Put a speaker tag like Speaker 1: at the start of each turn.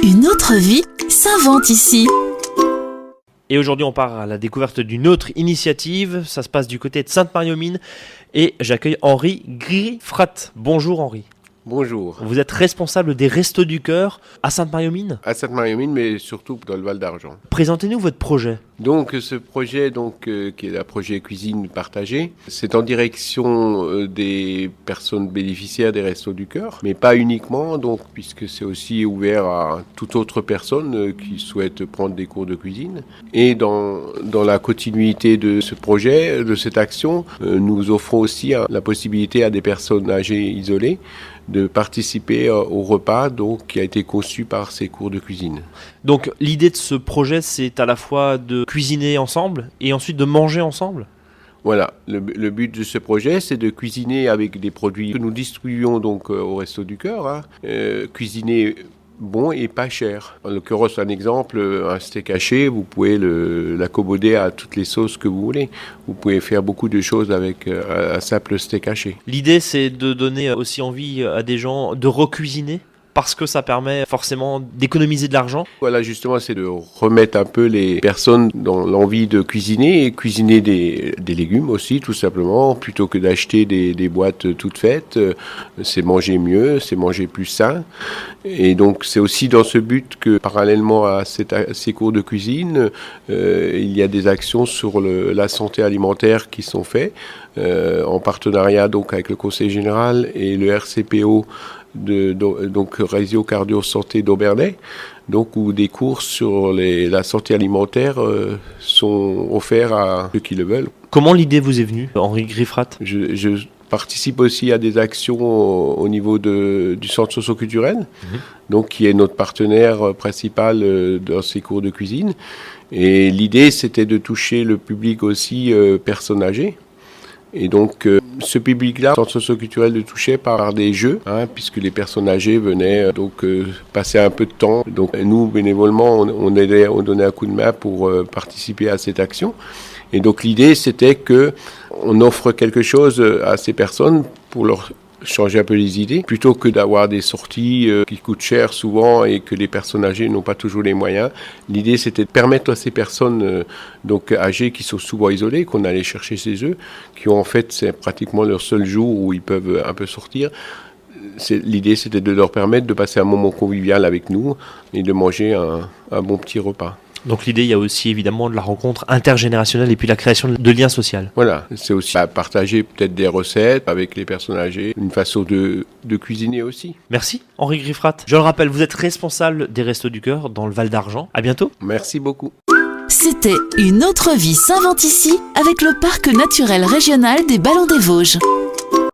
Speaker 1: Une autre vie s'invente ici.
Speaker 2: Et aujourd'hui, on part à la découverte d'une autre initiative. Ça se passe du côté de Sainte-Marie-aux-Mines et j'accueille Henri Griffrat. Bonjour Henri.
Speaker 3: Bonjour.
Speaker 2: Vous êtes responsable des Restos du Cœur à Sainte-Marie-aux-Mines ?
Speaker 3: À Sainte-Marie-aux-Mines, mais surtout dans le Val d'Argent.
Speaker 2: Présentez-nous votre projet.
Speaker 3: Donc ce projet, qui est un projet cuisine partagée, c'est en direction des personnes bénéficiaires des Restos du Cœur, mais pas uniquement, donc puisque c'est aussi ouvert à toute autre personne qui souhaite prendre des cours de cuisine. Et dans la continuité de ce projet, de cette action, nous offrons aussi la possibilité à des personnes âgées isolées de participer au repas qui a été conçu par ces cours de cuisine.
Speaker 2: Donc l'idée de ce projet, c'est à la fois de cuisiner ensemble et ensuite de manger ensemble ?
Speaker 3: Voilà, le but de ce projet, c'est de cuisiner avec des produits que nous distribuons donc au Resto du Cœur, cuisiner bon et pas cher. En l'occurrence, un exemple, un steak haché, vous pouvez l'accommoder à toutes les sauces que vous voulez. Vous pouvez faire beaucoup de choses avec un simple steak haché.
Speaker 2: L'idée, c'est de donner aussi envie à des gens de recuisiner parce que ça permet forcément d'économiser de l'argent.
Speaker 3: Voilà, justement, c'est de remettre un peu les personnes dans l'envie de cuisiner et cuisiner des légumes aussi, tout simplement, plutôt que d'acheter des boîtes toutes faites. C'est manger mieux, c'est manger plus sain. Et donc, c'est aussi dans ce but que, parallèlement à ces cours de cuisine, il y a des actions sur la santé alimentaire qui sont faites en partenariat donc avec le Conseil général et le RCPO, donc Réseau Cardio Santé d'Aubernais, donc où des cours sur la santé alimentaire sont offerts à ceux qui le veulent.
Speaker 2: Comment l'idée vous est venue, Henri Griffrat ?
Speaker 3: Je participe aussi à des actions au niveau du centre socio-culturel, donc qui est notre partenaire principal dans ces cours de cuisine. Et l'idée, c'était de toucher le public aussi personnes âgées. Et donc, ce public-là, le centre socio-culturel le touchait par des jeux, puisque les personnes âgées venaient passer un peu de temps. Donc, nous, bénévolement, on donnait un coup de main pour participer à cette action. Et donc, l'idée, c'était qu'on offre quelque chose à ces personnes pour leur changer un peu les idées, plutôt que d'avoir des sorties qui coûtent cher souvent et que les personnes âgées n'ont pas toujours les moyens. L'idée, c'était de permettre à ces personnes âgées qui sont souvent isolées, qu'on allait chercher chez eux, qui ont en fait, c'est pratiquement leur seul jour où ils peuvent un peu sortir. L'idée, c'était de leur permettre de passer un moment convivial avec nous et de manger un bon petit repas.
Speaker 2: Donc l'idée, il y a aussi évidemment de la rencontre intergénérationnelle et puis la création de liens sociaux.
Speaker 3: Voilà, c'est aussi partager peut-être des recettes avec les personnes âgées, une façon de cuisiner aussi.
Speaker 2: Merci Henri Griffrat. Je le rappelle, vous êtes responsable des Restos du Cœur dans le Val d'Argent. À bientôt.
Speaker 3: Merci beaucoup.
Speaker 1: C'était Une autre vie s'invente ici avec le Parc naturel régional des Ballons des Vosges.